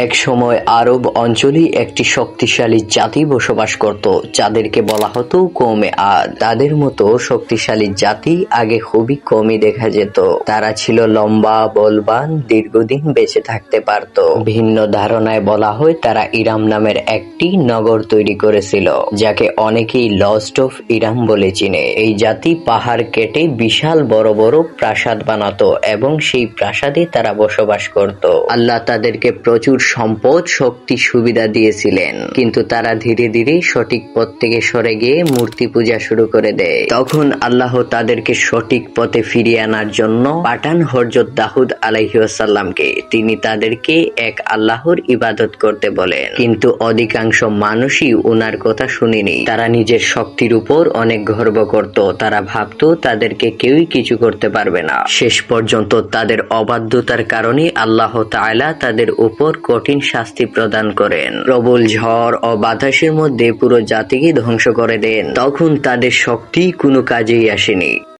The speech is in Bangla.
এক সময় আরব অঞ্চলে একটি শক্তিশালী জাতি বসবাস করত, যাদেরকে বলা হতো কওমে আদ। তাদের মতো শক্তিশালী জাতি আগে খুবই কমই দেখা যেত। তারা ছিল লম্বা, বলবান, দীর্ঘদিন বেঁচে থাকতে পারত। ভিন্ন ধারণায় বলা হয় তারা ইরাম নামের একটি নগর তৈরি করেছিল, যাকে অনেকেই লস্ট অফ ইরাম বলে চিনে। এই জাতি পাহাড় কেটে বিশাল বড় বড় প্রাসাদ বানাতো এবং সেই প্রাসাদে তারা বসবাস করত। আল্লাহ তাদেরকে প্রচুর সম্পদ, শক্তি, সুবিধা দিয়েছিলেন, কিন্তু তারা ধীরে ধীরে সঠিক পথ থেকে সরে গিয়ে মূর্তি পূজা শুরু করে দেয়। তখন আল্লাহ তাদেরকে সঠিক পথে ফিরিয়ে আনার জন্য পাঠান হযরত দাউদ আলাইহিসসালামকে। তিনি তাদেরকে এক আল্লাহর ইবাদত করতে বলেন, কিন্তু অধিকাংশ মানুষই ওনার কথা শুনেনি। তারা নিজের শক্তির উপর অনেক গর্ব করত। তারা ভাবতো তাদেরকে কেউই কিছু করতে পারবে না। শেষ পর্যন্ত তাদের অবাধ্যতার কারণে আল্লাহ তাআলা তাদের উপর কঠিন শাস্তি প্রদান করেন। প্রবল ঝড় ও বাতাসের মধ্যে পুরো জাতিকে ধ্বংস করে দেন। তখন তাদের শক্তি কোনো কাজেই আসেনি।